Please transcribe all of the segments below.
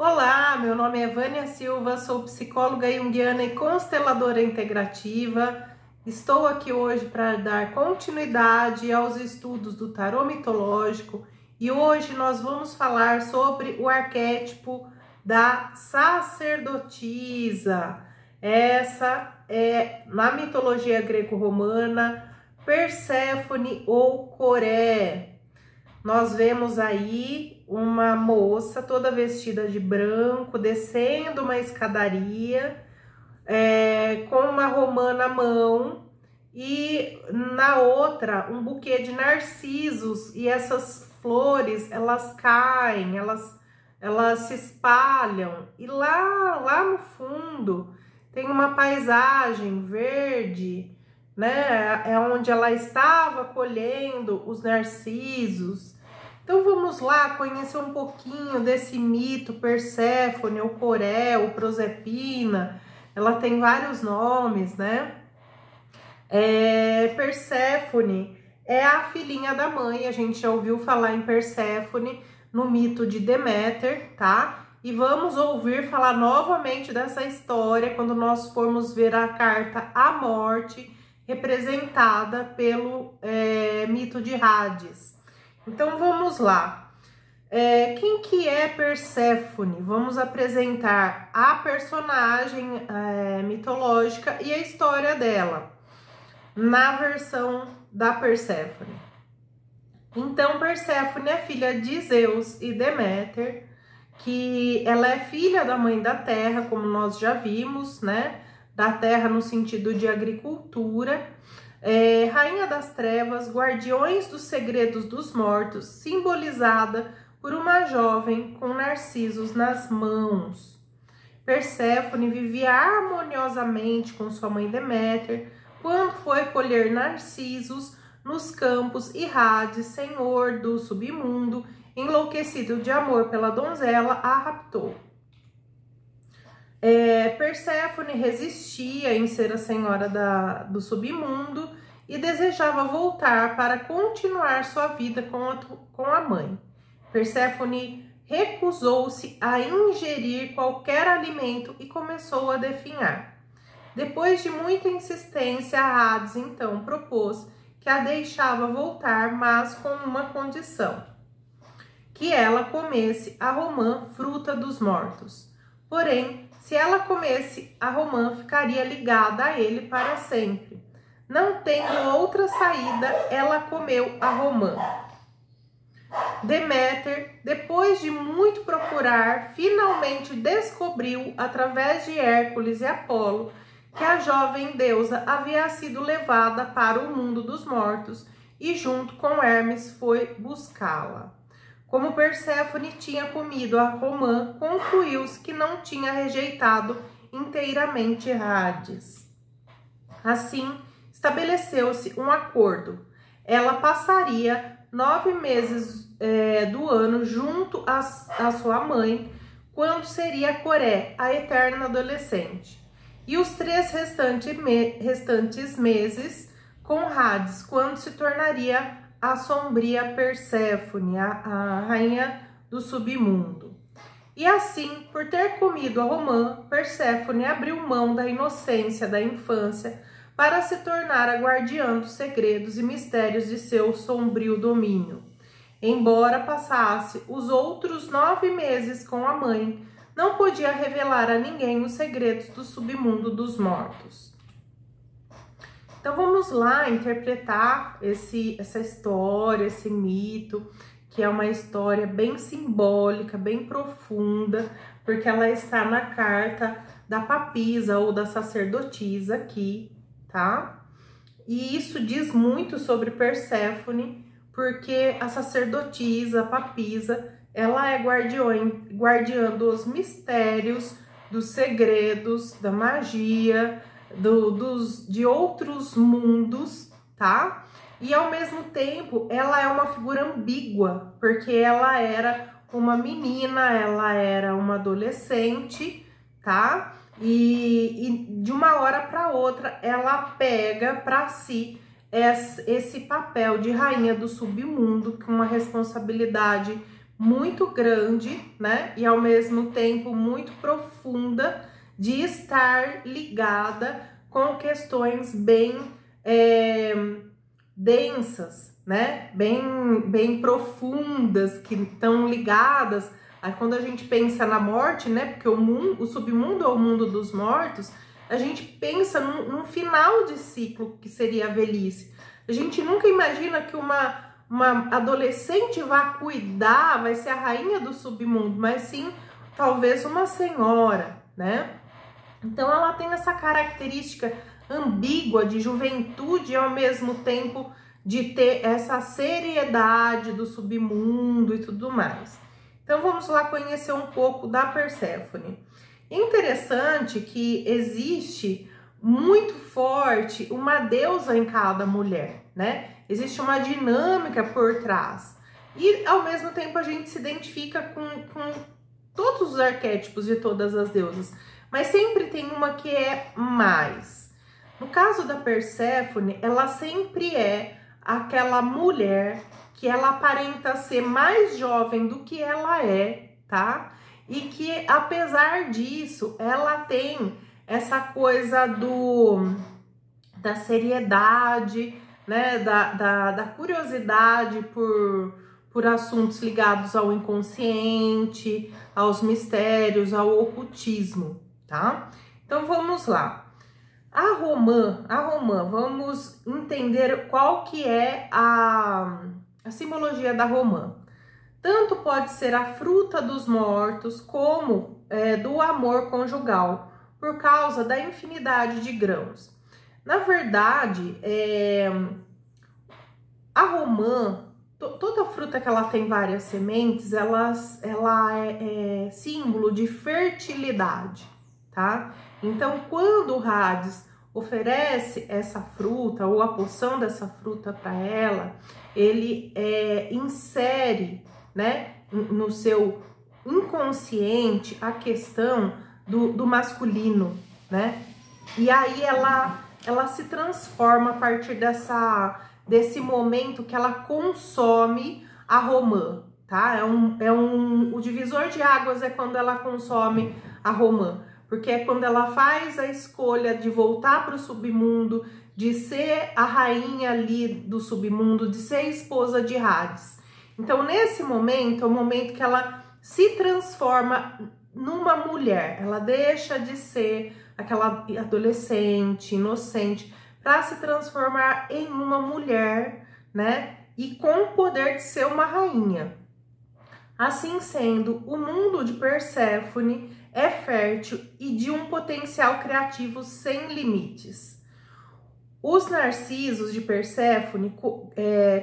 Olá, meu nome é Vânia Silva, sou psicóloga junguiana e consteladora integrativa. Estou aqui hoje para dar continuidade aos estudos do tarô mitológico e hoje nós vamos falar sobre o arquétipo da sacerdotisa. Essa é, na mitologia greco-romana, Perséfone ou Coré. Nós vemos aí uma moça toda vestida de branco, descendo uma escadaria, com uma romã na mão e na outra um buquê de narcisos, e essas flores, elas caem, elas se espalham, e lá no fundo tem uma paisagem verde, né? É onde ela estava colhendo os narcisos. Então vamos lá conhecer um pouquinho desse mito Perséfone, ou Coré, ou Prosepina. Ela tem vários nomes, né? Perséfone é a filhinha da mãe. A gente já ouviu falar em Perséfone no mito de Deméter, tá? E vamos ouvir falar novamente dessa história quando nós formos ver a carta A Morte, representada pelo mito de Hades. Então vamos lá. Quem que é Perséfone? Vamos apresentar a personagem mitológica e a história dela na versão da Perséfone. Então Perséfone é filha de Zeus e Deméter, que ela é filha da mãe da terra, como nós já vimos, né? Da terra no sentido de agricultura. Rainha das trevas, guardiões dos segredos dos mortos, simbolizada por uma jovem com narcisos nas mãos. Perséfone vivia harmoniosamente com sua mãe Deméter quando foi colher narcisos nos campos, e Hades, senhor do submundo, enlouquecido de amor pela donzela, a raptou. Perséfone resistia em ser a senhora do submundo e desejava voltar para continuar sua vida com a mãe. Perséfone recusou-se a ingerir qualquer alimento e começou a definhar. Depois de muita insistência, Hades então propôs que a deixava voltar, mas com uma condição: que ela comesse a romã, fruta dos mortos. Porém, se ela comesse a romã, ficaria ligada a ele para sempre. Não tendo outra saída, ela comeu a romã. Deméter, depois de muito procurar, finalmente descobriu, através de Hércules e Apolo, que a jovem deusa havia sido levada para o mundo dos mortos e, junto com Hermes, foi buscá-la. Como Perséfone tinha comido a romã, concluiu-se que não tinha rejeitado inteiramente Hades. Assim, estabeleceu-se um acordo. Ela passaria 9 meses do ano junto à sua mãe, quando seria Coré, a eterna adolescente. E os 3 restantes meses com Hades, quando se tornaria a sombria Perséfone, a rainha do submundo. E assim, por ter comido a romã, Perséfone abriu mão da inocência da infância para se tornar a guardiã dos segredos e mistérios de seu sombrio domínio. Embora passasse os outros 9 meses com a mãe, não podia revelar a ninguém os segredos do submundo dos mortos. Então vamos lá interpretar essa história, esse mito, que é uma história bem simbólica, bem profunda, porque ela está na carta da papisa ou da sacerdotisa aqui, tá? E isso diz muito sobre Perséfone, porque a sacerdotisa, a papisa, ela é guardiã dos mistérios, dos segredos, da magia, de outros mundos, tá? E ao mesmo tempo ela é uma figura ambígua, porque ela era uma menina, ela era uma adolescente, tá? E de uma hora para outra ela pega para si esse papel de rainha do submundo, com uma responsabilidade muito grande, né? E ao mesmo tempo muito profunda, de estar ligada com questões bem densas, né? Bem profundas, que estão ligadas a quando a gente pensa na morte, né? Porque o submundo é o mundo dos mortos, a gente pensa num final de ciclo que seria a velhice. A gente nunca imagina que uma adolescente vai ser a rainha do submundo, mas sim talvez uma senhora, né? Então ela tem essa característica ambígua de juventude e ao mesmo tempo de ter essa seriedade do submundo e tudo mais. Então vamos lá conhecer um pouco da Perséfone. Interessante que existe muito forte uma deusa em cada mulher, né? Existe uma dinâmica por trás. E ao mesmo tempo a gente se identifica com todos os arquétipos de todas as deusas. Mas sempre tem uma que é mais. No caso da Perséfone, ela sempre é aquela mulher que ela aparenta ser mais jovem do que ela é, tá? E que, apesar disso, ela tem essa coisa da seriedade, né? Da curiosidade por assuntos ligados ao inconsciente, aos mistérios, ao ocultismo, tá? Então vamos lá. A romã, vamos entender qual que é a simbologia da romã. Tanto pode ser a fruta dos mortos, como do amor conjugal, por causa da infinidade de grãos. Na verdade, a romã, toda fruta que ela tem várias sementes, ela é símbolo de fertilidade, tá? Então, quando o Hades oferece essa fruta ou a porção dessa fruta para ela, ele insere, né, no seu inconsciente a questão do masculino, né? E aí ela se transforma a partir desse momento que ela consome a romã, tá? O divisor de águas é quando ela consome a romã, porque é quando ela faz a escolha de voltar para o submundo, de ser a rainha ali do submundo, de ser esposa de Hades. Então, nesse momento, é o momento que ela se transforma numa mulher, ela deixa de ser aquela adolescente, inocente, para se transformar em uma mulher, né? E com o poder de ser uma rainha. Assim sendo, o mundo de Perséfone é fértil e de um potencial criativo sem limites. Os narcisos de Perséfone,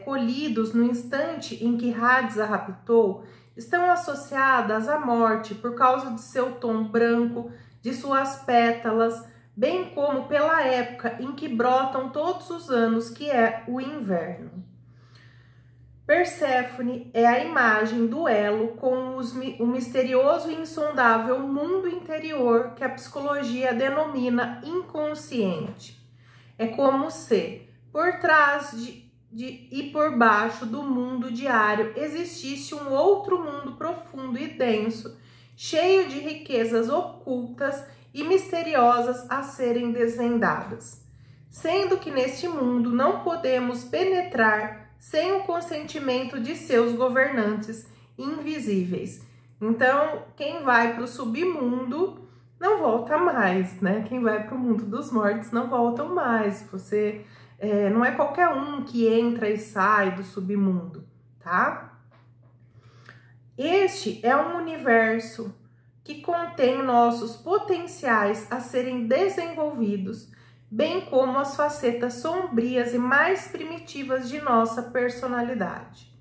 colhidos no instante em que Hades a raptou, estão associadas à morte por causa de seu tom branco, de suas pétalas, bem como pela época em que brotam todos os anos, que é o inverno. Perséfone é a imagem do elo com o misterioso e insondável mundo interior que a psicologia denomina inconsciente. É como se, por trás e por baixo do mundo diário, existisse um outro mundo profundo e denso, cheio de riquezas ocultas e misteriosas a serem desvendadas. Sendo que neste mundo não podemos penetrar sem o consentimento de seus governantes invisíveis. Então, quem vai para o submundo não volta mais, né? Quem vai para o mundo dos mortos não volta mais. Você não é qualquer um que entra e sai do submundo, tá? Este é um universo que contém nossos potenciais a serem desenvolvidos, bem como as facetas sombrias e mais primitivas de nossa personalidade.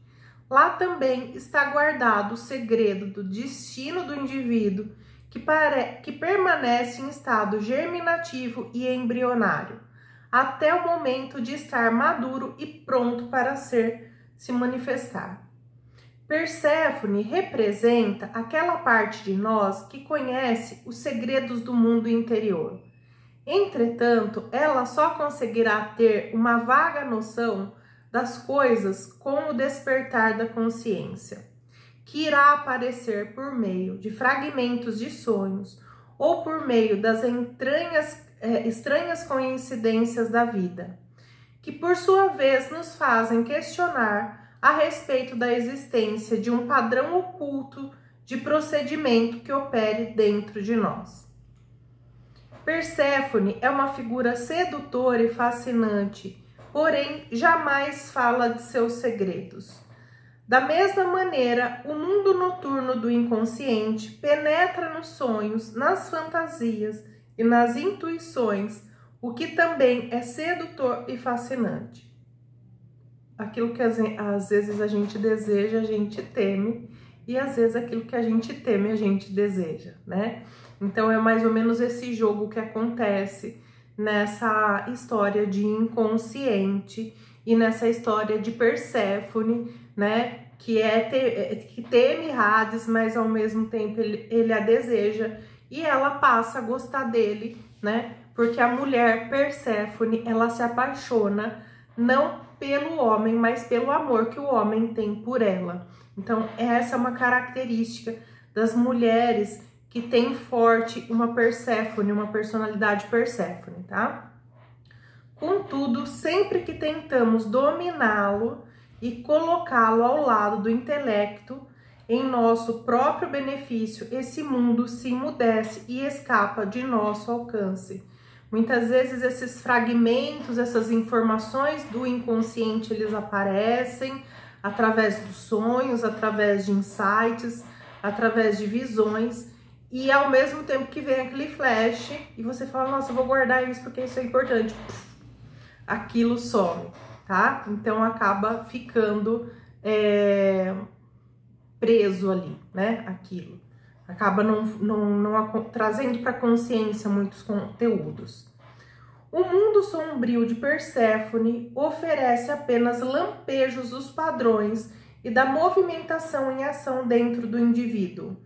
Lá também está guardado o segredo do destino do indivíduo, que permanece em estado germinativo e embrionário, até o momento de estar maduro e pronto para se manifestar. Perséfone representa aquela parte de nós que conhece os segredos do mundo interior. Entretanto, ela só conseguirá ter uma vaga noção das coisas com o despertar da consciência. que irá aparecer por meio de fragmentos de sonhos ou por meio das estranhas coincidências da vida, que por sua vez nos fazem questionar a respeito da existência de um padrão oculto de procedimento que opere dentro de nós. Perséfone é uma figura sedutora e fascinante, porém jamais fala de seus segredos. Da mesma maneira, o mundo noturno do inconsciente penetra nos sonhos, nas fantasias e nas intuições, o que também é sedutor e fascinante. Aquilo que às vezes a gente deseja, a gente teme, e às vezes aquilo que a gente teme, a gente deseja, né? Então é mais ou menos esse jogo que acontece nessa história de inconsciente e nessa história de Perséfone, né? Que teme Hades, mas ao mesmo tempo ele a deseja e ela passa a gostar dele, né? Porque a mulher Perséfone, ela se apaixona não pelo homem, mas pelo amor que o homem tem por ela. Então essa é uma característica das mulheres que tem forte uma Perséfone, uma personalidade Perséfone, tá? Contudo, sempre que tentamos dominá-lo e colocá-lo ao lado do intelecto, em nosso próprio benefício, esse mundo se emudece e escapa de nosso alcance. Muitas vezes esses fragmentos, essas informações do inconsciente, eles aparecem através dos sonhos, através de insights, através de visões, e ao mesmo tempo que vem aquele flash, e você fala, nossa, eu vou guardar isso porque isso é importante, aquilo some, tá? Então acaba ficando preso ali, né? Aquilo. Acaba não trazendo para a consciência muitos conteúdos. O mundo sombrio de Perséfone oferece apenas lampejos dos padrões e da movimentação em ação dentro do indivíduo,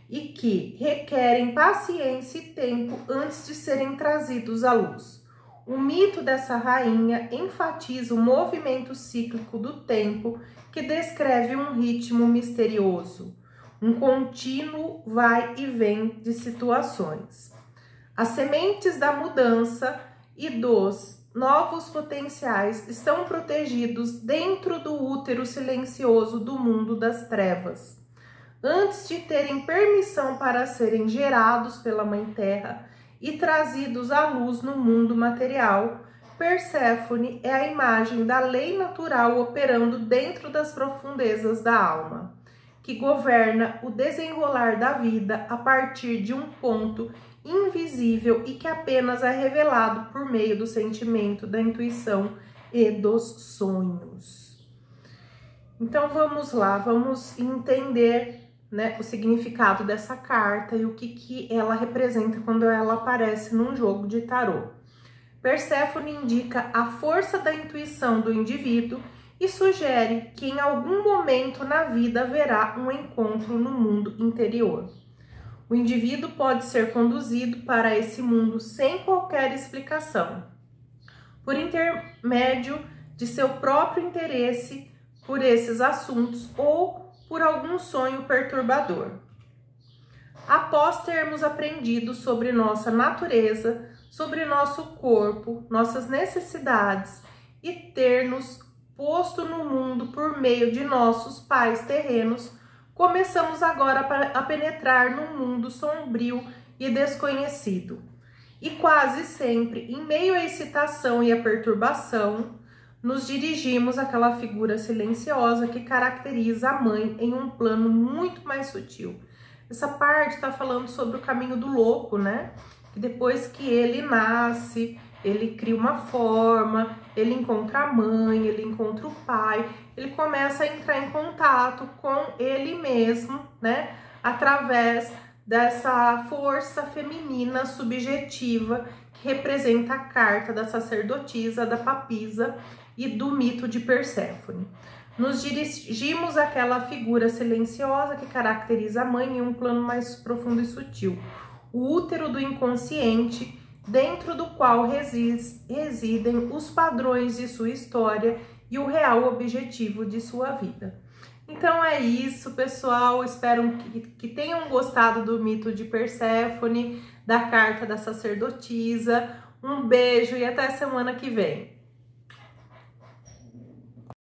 e que requerem paciência e tempo antes de serem trazidos à luz. O mito dessa rainha enfatiza o movimento cíclico do tempo que descreve um ritmo misterioso, um contínuo vai e vem de situações. As sementes da mudança e dos novos potenciais estão protegidos dentro do útero silencioso do mundo das trevas. Antes de terem permissão para serem gerados pela Mãe Terra e trazidos à luz no mundo material, Perséfone é a imagem da lei natural operando dentro das profundezas da alma, que governa o desenrolar da vida a partir de um ponto invisível e que apenas é revelado por meio do sentimento, da intuição e dos sonhos. Então vamos lá, vamos entender, né, o significado dessa carta e o que ela representa quando ela aparece num jogo de tarô. Perséfone indica a força da intuição do indivíduo e sugere que em algum momento na vida haverá um encontro no mundo interior. O indivíduo pode ser conduzido para esse mundo sem qualquer explicação, por intermédio de seu próprio interesse por esses assuntos ou por algum sonho perturbador. Após termos aprendido sobre nossa natureza, sobre nosso corpo, nossas necessidades e ter nos posto no mundo por meio de nossos pais terrenos, começamos agora a penetrar num mundo sombrio e desconhecido. E quase sempre, em meio à excitação e à perturbação, nos dirigimos àquela figura silenciosa que caracteriza a mãe em um plano muito mais sutil. Essa parte está falando sobre o caminho do louco, né? Que depois que ele nasce, ele cria uma forma, ele encontra a mãe, ele encontra o pai, ele começa a entrar em contato com ele mesmo, né? Através dessa força feminina subjetiva que representa a carta da sacerdotisa, da papisa e do mito de Perséfone. Nos dirigimos àquela figura silenciosa que caracteriza a mãe em um plano mais profundo e sutil, o útero do inconsciente, dentro do qual residem os padrões de sua história e o real objetivo de sua vida. Então é isso, pessoal. Espero que tenham gostado do mito de Perséfone, da carta da sacerdotisa. Um beijo e até semana que vem.